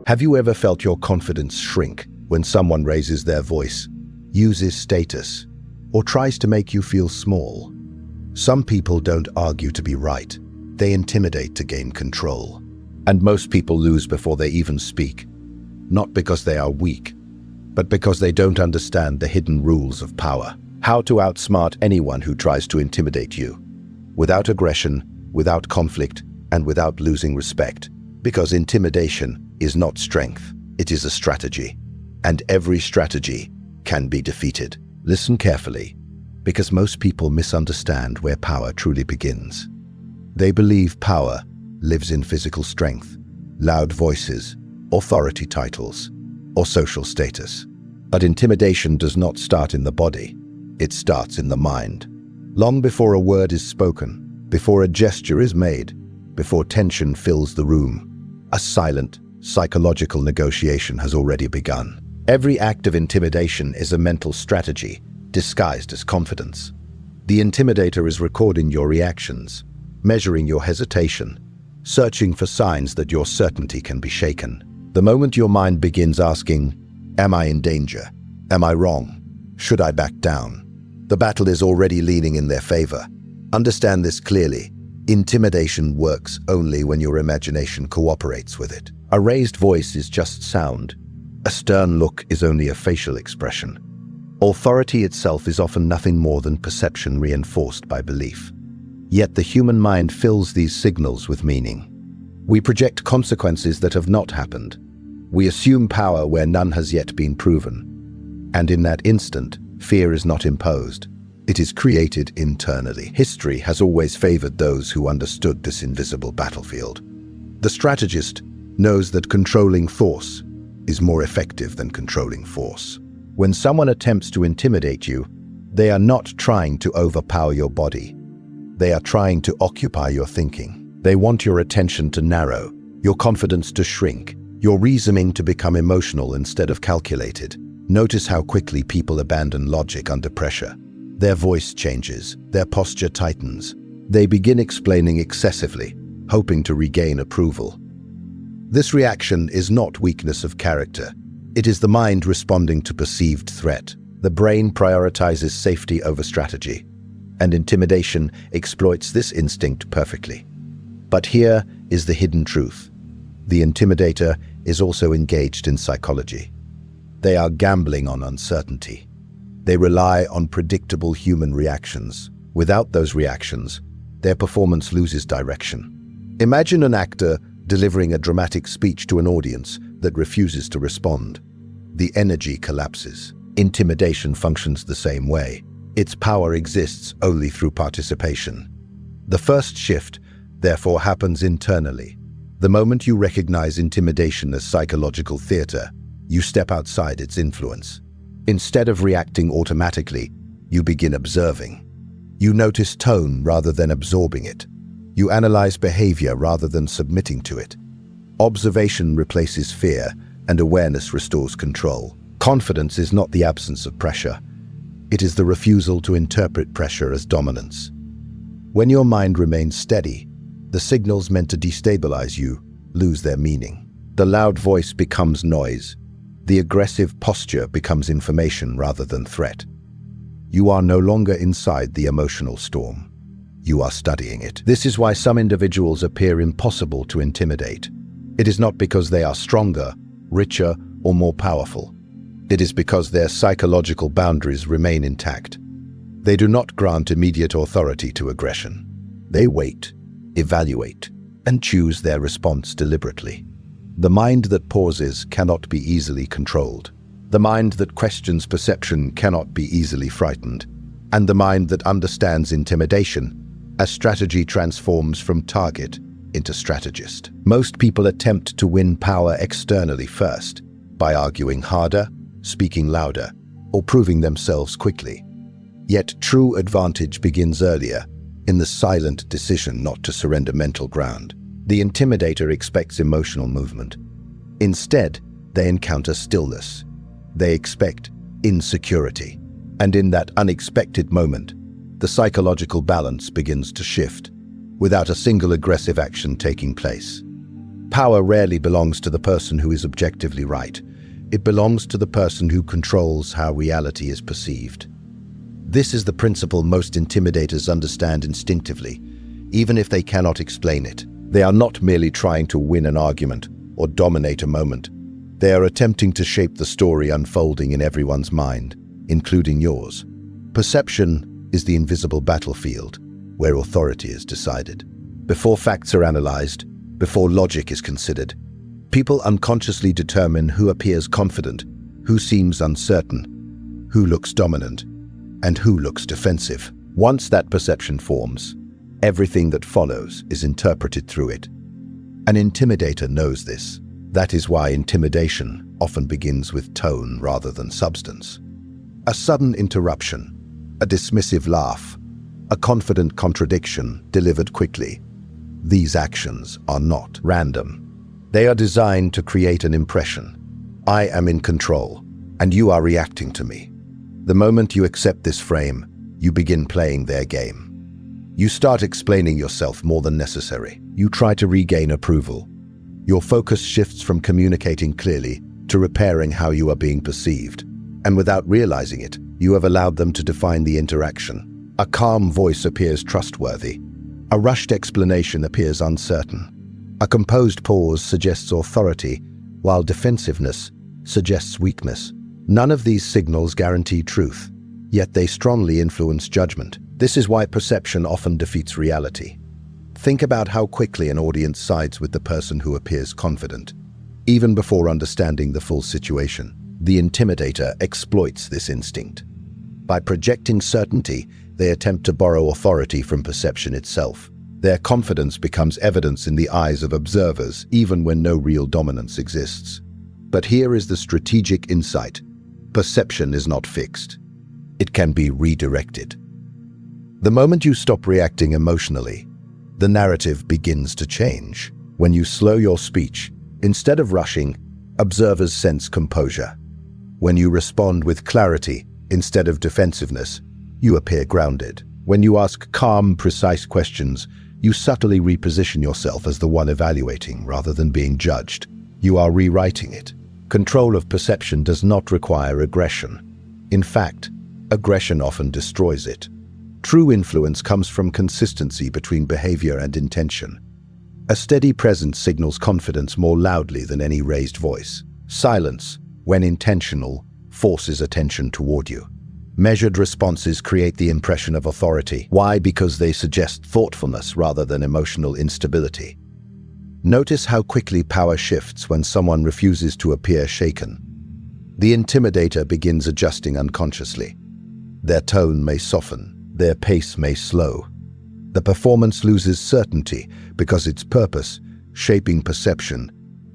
Have you ever felt your confidence shrink when someone raises their voice, uses status, or tries to make you feel small? Some people don't argue to be right. They intimidate to gain control. And most people lose before they even speak, not because they are weak, but because they don't understand the hidden rules of power. How to outsmart anyone who tries to intimidate you, without aggression, without conflict, and without losing respect. Because intimidation is not strength, it is a strategy. And every strategy can be defeated. Listen carefully, because most people misunderstand where power truly begins. They believe power lives in physical strength, loud voices, authority titles, or social status. But intimidation does not start in the body, it starts in the mind. Long before a word is spoken, before a gesture is made, before tension fills the room, a silent, psychological negotiation has already begun. Every act of intimidation is a mental strategy disguised as confidence. The intimidator is recording your reactions, measuring your hesitation, searching for signs that your certainty can be shaken. The moment your mind begins asking, "Am I in danger? Am I wrong? Should I back down?" the battle is already leaning in their favor. Understand this clearly. Intimidation works only when your imagination cooperates with it. A raised voice is just sound. A stern look is only a facial expression. Authority itself is often nothing more than perception reinforced by belief. Yet the human mind fills these signals with meaning. We project consequences that have not happened. We assume power where none has yet been proven. And in that instant, fear is not imposed. It is created internally. History has always favored those who understood this invisible battlefield. The strategist knows that controlling force is more effective than controlling force. When someone attempts to intimidate you, they are not trying to overpower your body. They are trying to occupy your thinking. They want your attention to narrow, your confidence to shrink, your reasoning to become emotional instead of calculated. Notice how quickly people abandon logic under pressure. Their voice changes, their posture tightens. They begin explaining excessively, hoping to regain approval. This reaction is not weakness of character. It is the mind responding to perceived threat. The brain prioritizes safety over strategy, and intimidation exploits this instinct perfectly. But here is the hidden truth. The intimidator is also engaged in psychology. They are gambling on uncertainty. They rely on predictable human reactions. Without those reactions, their performance loses direction. Imagine an actor delivering a dramatic speech to an audience that refuses to respond. The energy collapses. Intimidation functions the same way. Its power exists only through participation. The first shift, therefore, happens internally. The moment you recognize intimidation as psychological theater, you step outside its influence. Instead of reacting automatically, you begin observing. You notice tone rather than absorbing it. You analyze behavior rather than submitting to it. Observation replaces fear, and awareness restores control. Confidence is not the absence of pressure. It is the refusal to interpret pressure as dominance. When your mind remains steady, the signals meant to destabilize you lose their meaning. The loud voice becomes noise. The aggressive posture becomes information rather than threat. You are no longer inside the emotional storm. You are studying it. This is why some individuals appear impossible to intimidate. It is not because they are stronger, richer, or more powerful. It is because their psychological boundaries remain intact. They do not grant immediate authority to aggression. They wait, evaluate, and choose their response deliberately. The mind that pauses cannot be easily controlled. The mind that questions perception cannot be easily frightened. And the mind that understands intimidation as strategy transforms from target into strategist. Most people attempt to win power externally first, by arguing harder, speaking louder, or proving themselves quickly. Yet true advantage begins earlier, in the silent decision not to surrender mental ground. The intimidator expects emotional movement. Instead, they encounter stillness. They expect insecurity. And in that unexpected moment, the psychological balance begins to shift, without a single aggressive action taking place. Power rarely belongs to the person who is objectively right. It belongs to the person who controls how reality is perceived. This is the principle most intimidators understand instinctively, even if they cannot explain it. They are not merely trying to win an argument or dominate a moment. They are attempting to shape the story unfolding in everyone's mind, including yours. Perception is the invisible battlefield where authority is decided. Before facts are analyzed, before logic is considered, people unconsciously determine who appears confident, who seems uncertain, who looks dominant, and who looks defensive. Once that perception forms, everything that follows is interpreted through it. An intimidator knows this. That is why intimidation often begins with tone rather than substance. A sudden interruption, a dismissive laugh, a confident contradiction delivered quickly. These actions are not random. They are designed to create an impression. I am in control, and you are reacting to me. The moment you accept this frame, you begin playing their game. You start explaining yourself more than necessary. You try to regain approval. Your focus shifts from communicating clearly to repairing how you are being perceived. And without realizing it, you have allowed them to define the interaction. A calm voice appears trustworthy. A rushed explanation appears uncertain. A composed pause suggests authority, while defensiveness suggests weakness. None of these signals guarantee truth, yet they strongly influence judgment. This is why perception often defeats reality. Think about how quickly an audience sides with the person who appears confident. Even before understanding the full situation, the intimidator exploits this instinct. By projecting certainty, they attempt to borrow authority from perception itself. Their confidence becomes evidence in the eyes of observers, even when no real dominance exists. But here is the strategic insight. Perception is not fixed. It can be redirected. The moment you stop reacting emotionally, the narrative begins to change. When you slow your speech, instead of rushing, observers sense composure. When you respond with clarity, instead of defensiveness, you appear grounded. When you ask calm, precise questions, you subtly reposition yourself as the one evaluating rather than being judged. You are rewriting it. Control of perception does not require aggression. In fact, aggression often destroys it. True influence comes from consistency between behavior and intention. A steady presence signals confidence more loudly than any raised voice. Silence, when intentional, forces attention toward you. Measured responses create the impression of authority. Why? Because they suggest thoughtfulness rather than emotional instability. Notice how quickly power shifts when someone refuses to appear shaken. The intimidator begins adjusting unconsciously. Their tone may soften, their pace may slow. The performance loses certainty because its purpose, shaping perception,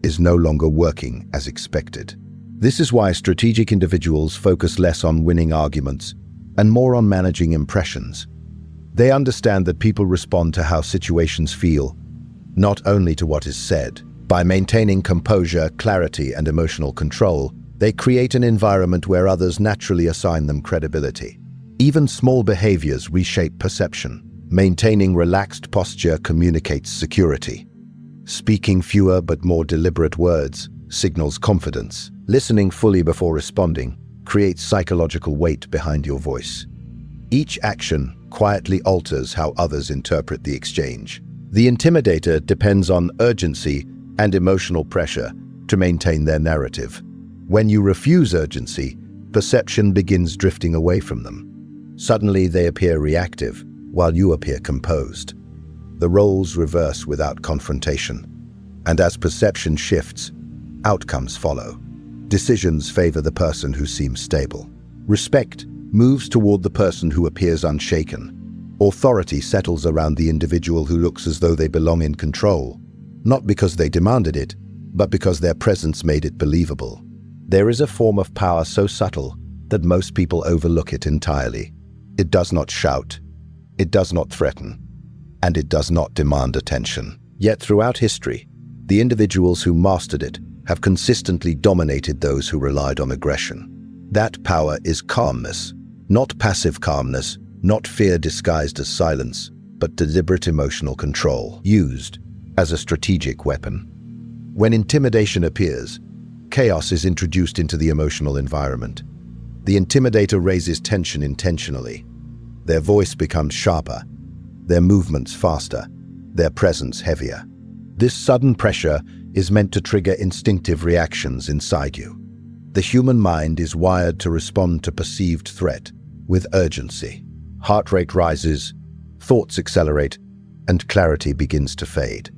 is no longer working as expected. This is why strategic individuals focus less on winning arguments and more on managing impressions. They understand that people respond to how situations feel, not only to what is said. By maintaining composure, clarity, and emotional control, they create an environment where others naturally assign them credibility. Even small behaviors reshape perception. Maintaining relaxed posture communicates security. Speaking fewer but more deliberate words signals confidence. Listening fully before responding creates psychological weight behind your voice. Each action quietly alters how others interpret the exchange. The intimidator depends on urgency and emotional pressure to maintain their narrative. When you refuse urgency, perception begins drifting away from them. Suddenly they appear reactive, while you appear composed. The roles reverse without confrontation. And as perception shifts, outcomes follow. Decisions favor the person who seems stable. Respect moves toward the person who appears unshaken. Authority settles around the individual who looks as though they belong in control, not because they demanded it, but because their presence made it believable. There is a form of power so subtle that most people overlook it entirely. It does not shout, it does not threaten, and it does not demand attention. Yet throughout history, the individuals who mastered it have consistently dominated those who relied on aggression. That power is calmness, not passive calmness, not fear disguised as silence, but deliberate emotional control, used as a strategic weapon. When intimidation appears, chaos is introduced into the emotional environment. The intimidator raises tension intentionally. Their voice becomes sharper, their movements faster, their presence heavier. This sudden pressure is meant to trigger instinctive reactions inside you. The human mind is wired to respond to perceived threat with urgency. Heart rate rises, thoughts accelerate, and clarity begins to fade.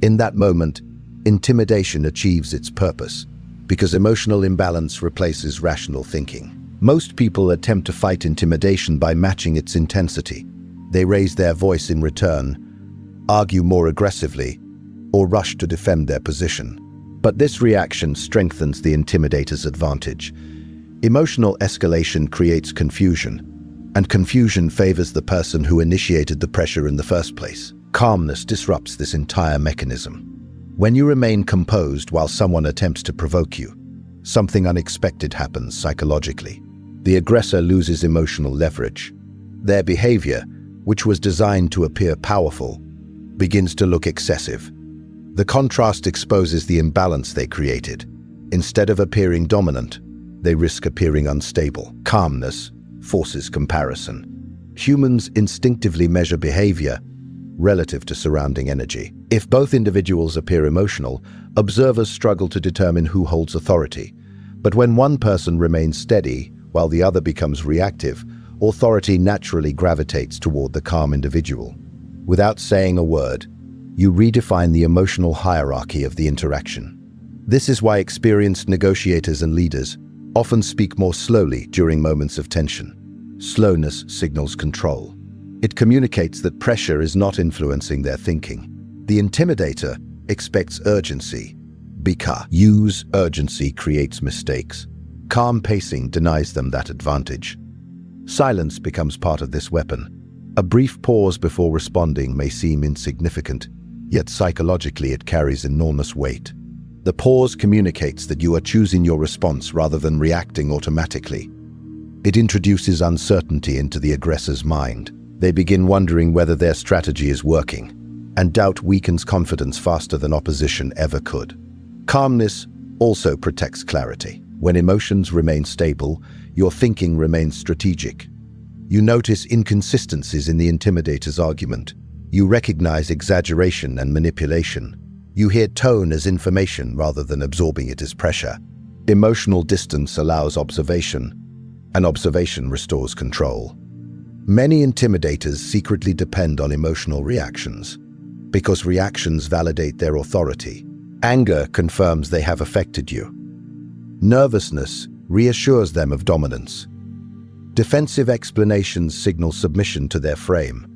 In that moment, intimidation achieves its purpose because emotional imbalance replaces rational thinking. Most people attempt to fight intimidation by matching its intensity. They raise their voice in return, argue more aggressively, or rush to defend their position. But this reaction strengthens the intimidator's advantage. Emotional escalation creates confusion, and confusion favors the person who initiated the pressure in the first place. Calmness disrupts this entire mechanism. When you remain composed while someone attempts to provoke you, something unexpected happens psychologically. The aggressor loses emotional leverage. Their behavior, which was designed to appear powerful, begins to look excessive. The contrast exposes the imbalance they created. Instead of appearing dominant, they risk appearing unstable. Calmness forces comparison. Humans instinctively measure behavior relative to surrounding energy. If both individuals appear emotional, observers struggle to determine who holds authority. But when one person remains steady while the other becomes reactive, authority naturally gravitates toward the calm individual. Without saying a word, you redefine the emotional hierarchy of the interaction. This is why experienced negotiators and leaders often speak more slowly during moments of tension. Slowness signals control. It communicates that pressure is not influencing their thinking. The intimidator expects urgency. Because urgency creates mistakes. Calm pacing denies them that advantage. Silence becomes part of this weapon. A brief pause before responding may seem insignificant, yet psychologically it carries enormous weight. The pause communicates that you are choosing your response rather than reacting automatically. It introduces uncertainty into the aggressor's mind. They begin wondering whether their strategy is working, and doubt weakens confidence faster than opposition ever could. Calmness also protects clarity. When emotions remain stable, your thinking remains strategic. You notice inconsistencies in the intimidator's argument. You recognize exaggeration and manipulation. You hear tone as information rather than absorbing it as pressure. Emotional distance allows observation, and observation restores control. Many intimidators secretly depend on emotional reactions because reactions validate their authority. Anger confirms they have affected you. Nervousness reassures them of dominance. Defensive explanations signal submission to their frame,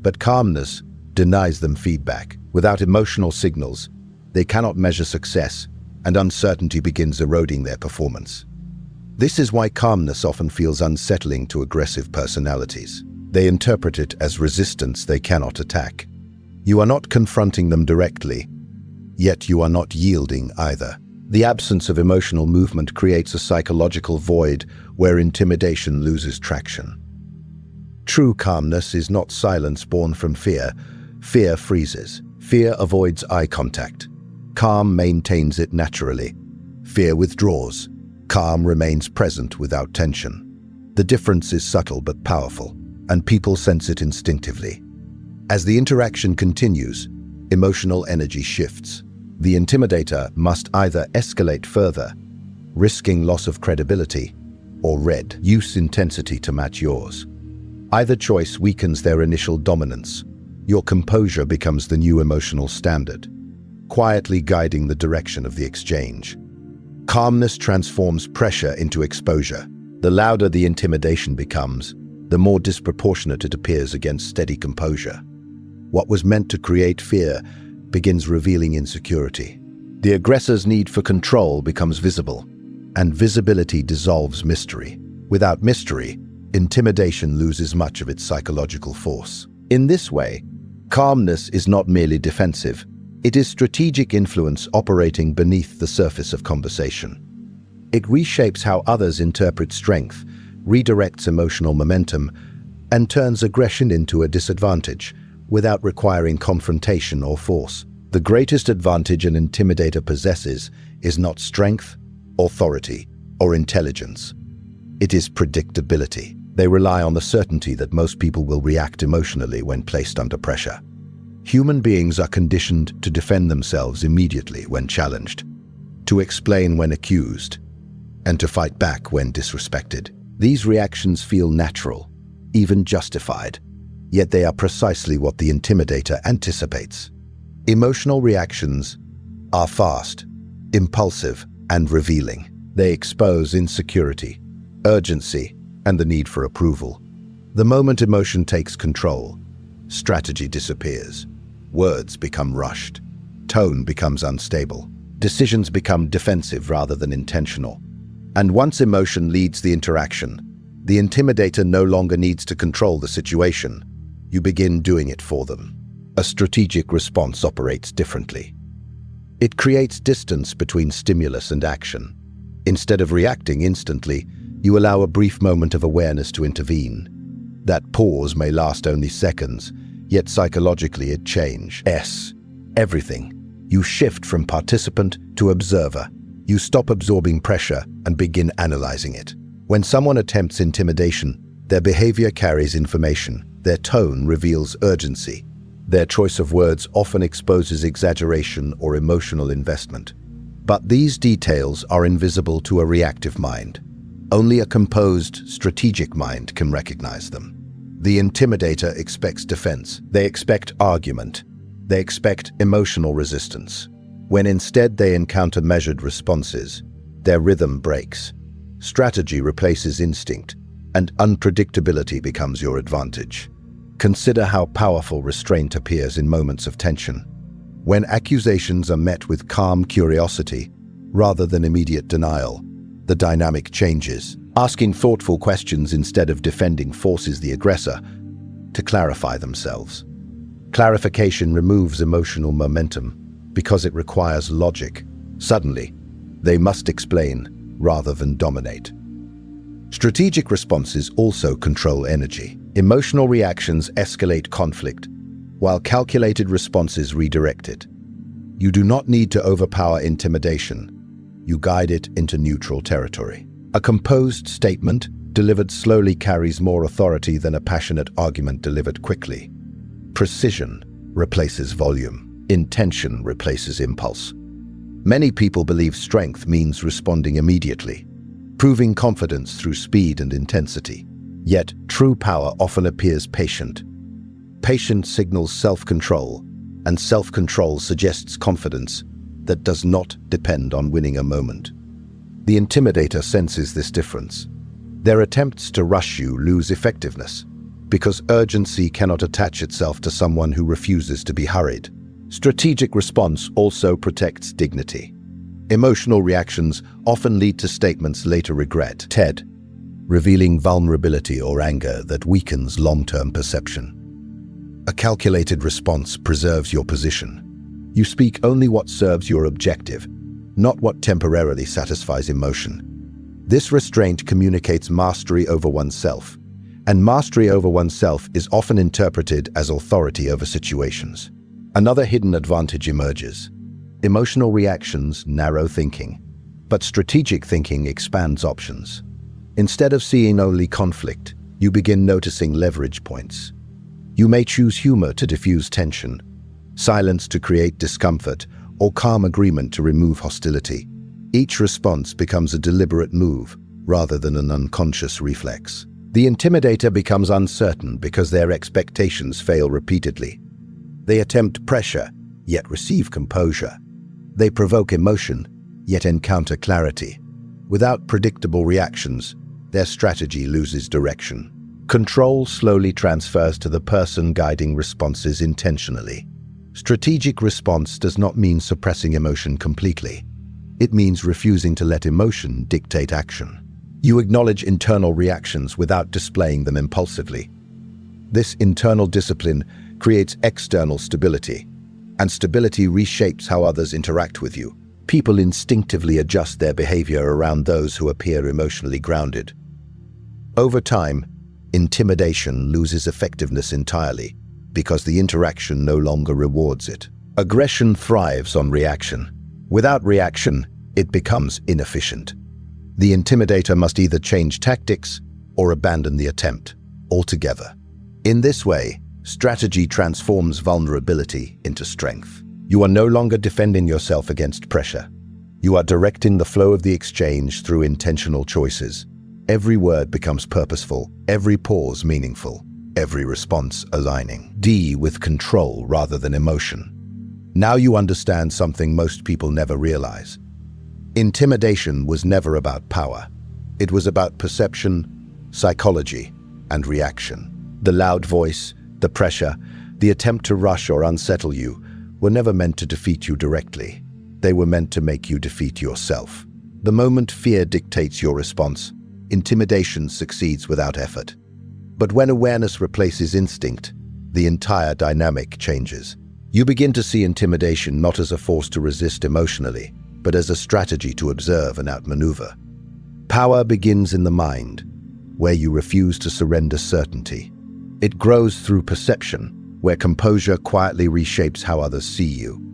but calmness denies them feedback. Without emotional signals, they cannot measure success, and uncertainty begins eroding their performance. This is why calmness often feels unsettling to aggressive personalities. They interpret it as resistance they cannot attack. You are not confronting them directly, yet you are not yielding either. The absence of emotional movement creates a psychological void where intimidation loses traction. True calmness is not silence born from fear. Fear freezes. Fear avoids eye contact. Calm maintains it naturally. Fear withdraws. Calm remains present without tension. The difference is subtle but powerful, and people sense it instinctively. As the interaction continues, emotional energy shifts. The intimidator must either escalate further, risking loss of credibility, or reduce intensity to match yours. Either choice weakens their initial dominance. Your composure becomes the new emotional standard, quietly guiding the direction of the exchange. Calmness transforms pressure into exposure. The louder the intimidation becomes, the more disproportionate it appears against steady composure. What was meant to create fear begins revealing insecurity. The aggressor's need for control becomes visible, and visibility dissolves mystery. Without mystery, intimidation loses much of its psychological force. In this way, calmness is not merely defensive. It is strategic influence operating beneath the surface of conversation. It reshapes how others interpret strength, redirects emotional momentum, and turns aggression into a disadvantage without requiring confrontation or force. The greatest advantage an intimidator possesses is not strength, authority, or intelligence. It is predictability. They rely on the certainty that most people will react emotionally when placed under pressure. Human beings are conditioned to defend themselves immediately when challenged, to explain when accused, and to fight back when disrespected. These reactions feel natural, even justified, yet they are precisely what the intimidator anticipates. Emotional reactions are fast, impulsive, and revealing. They expose insecurity, urgency, and the need for approval. The moment emotion takes control, strategy disappears. Words become rushed. Tone becomes unstable. Decisions become defensive rather than intentional. And once emotion leads the interaction, the intimidator no longer needs to control the situation. You begin doing it for them. A strategic response operates differently. It creates distance between stimulus and action. Instead of reacting instantly, you allow a brief moment of awareness to intervene. That pause may last only seconds, yet psychologically it changes everything. You shift from participant to observer. You stop absorbing pressure and begin analyzing it. When someone attempts intimidation, their behavior carries information. Their tone reveals urgency. Their choice of words often exposes exaggeration or emotional investment. But these details are invisible to a reactive mind. Only a composed, strategic mind can recognize them. The intimidator expects defense. They expect argument. They expect emotional resistance. When instead they encounter measured responses, their rhythm breaks. Strategy replaces instinct, and unpredictability becomes your advantage. Consider how powerful restraint appears in moments of tension. When accusations are met with calm curiosity, rather than immediate denial, the dynamic changes. Asking thoughtful questions instead of defending forces the aggressor to clarify themselves. Clarification removes emotional momentum because it requires logic. Suddenly, they must explain rather than dominate. Strategic responses also control energy. Emotional reactions escalate conflict, while calculated responses redirect it. You do not need to overpower intimidation. You guide it into neutral territory. A composed statement delivered slowly carries more authority than a passionate argument delivered quickly. Precision replaces volume. Intention replaces impulse. Many people believe strength means responding immediately, proving confidence through speed and intensity. Yet, true power often appears patient. Patience signals self-control, and self-control suggests confidence that does not depend on winning a moment. The intimidator senses this difference. Their attempts to rush you lose effectiveness, because urgency cannot attach itself to someone who refuses to be hurried. Strategic response also protects dignity. Emotional reactions often lead to statements later regret, revealing vulnerability or anger that weakens long-term perception. A calculated response preserves your position. You speak only what serves your objective, not what temporarily satisfies emotion. This restraint communicates mastery over oneself, and mastery over oneself is often interpreted as authority over situations. Another hidden advantage emerges. Emotional reactions narrow thinking, but strategic thinking expands options. Instead of seeing only conflict, you begin noticing leverage points. You may choose humor to diffuse tension, silence to create discomfort, or calm agreement to remove hostility. Each response becomes a deliberate move, rather than an unconscious reflex. The intimidator becomes uncertain because their expectations fail repeatedly. They attempt pressure, yet receive composure. They provoke emotion, yet encounter clarity. Without predictable reactions, their strategy loses direction. Control slowly transfers to the person guiding responses intentionally. Strategic response does not mean suppressing emotion completely. It means refusing to let emotion dictate action. You acknowledge internal reactions without displaying them impulsively. This internal discipline creates external stability, and stability reshapes how others interact with you. People instinctively adjust their behavior around those who appear emotionally grounded. Over time, intimidation loses effectiveness entirely because the interaction no longer rewards it. Aggression thrives on reaction. Without reaction, it becomes inefficient. The intimidator must either change tactics or abandon the attempt altogether. In this way, strategy transforms vulnerability into strength. You are no longer defending yourself against pressure. You are directing the flow of the exchange through intentional choices. Every word becomes purposeful, every pause meaningful, every response aligning. D with control rather than emotion. Now you understand something most people never realize. Intimidation was never about power. It was about perception, psychology, and reaction. The loud voice, the pressure, the attempt to rush or unsettle you were never meant to defeat you directly. They were meant to make you defeat yourself. The moment fear dictates your response, intimidation succeeds without effort. But when awareness replaces instinct, the entire dynamic changes. You begin to see intimidation not as a force to resist emotionally, but as a strategy to observe and outmaneuver. Power begins in the mind, where you refuse to surrender certainty. It grows through perception, where composure quietly reshapes how others see you.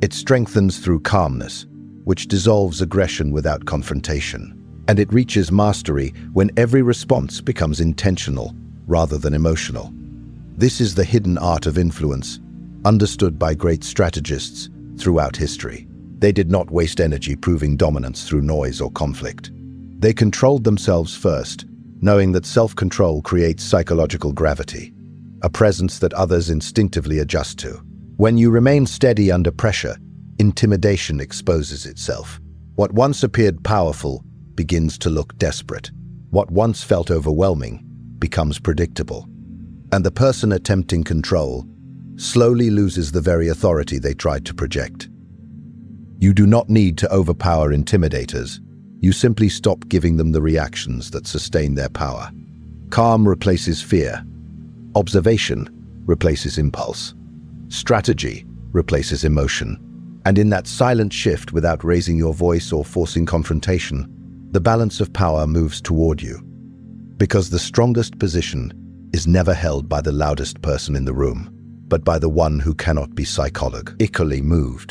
It strengthens through calmness, which dissolves aggression without confrontation. And it reaches mastery when every response becomes intentional rather than emotional. This is the hidden art of influence, understood by great strategists throughout history. They did not waste energy proving dominance through noise or conflict. They controlled themselves first, knowing that self-control creates psychological gravity, a presence that others instinctively adjust to. When you remain steady under pressure, intimidation exposes itself. What once appeared powerful begins to look desperate. What once felt overwhelming becomes predictable. And the person attempting control slowly loses the very authority they tried to project. You do not need to overpower intimidators. You simply stop giving them the reactions that sustain their power. Calm replaces fear. Observation replaces impulse. Strategy replaces emotion. And in that silent shift, without raising your voice or forcing confrontation, the balance of power moves toward you. Because the strongest position is never held by the loudest person in the room, but by the one who cannot be psychologically moved.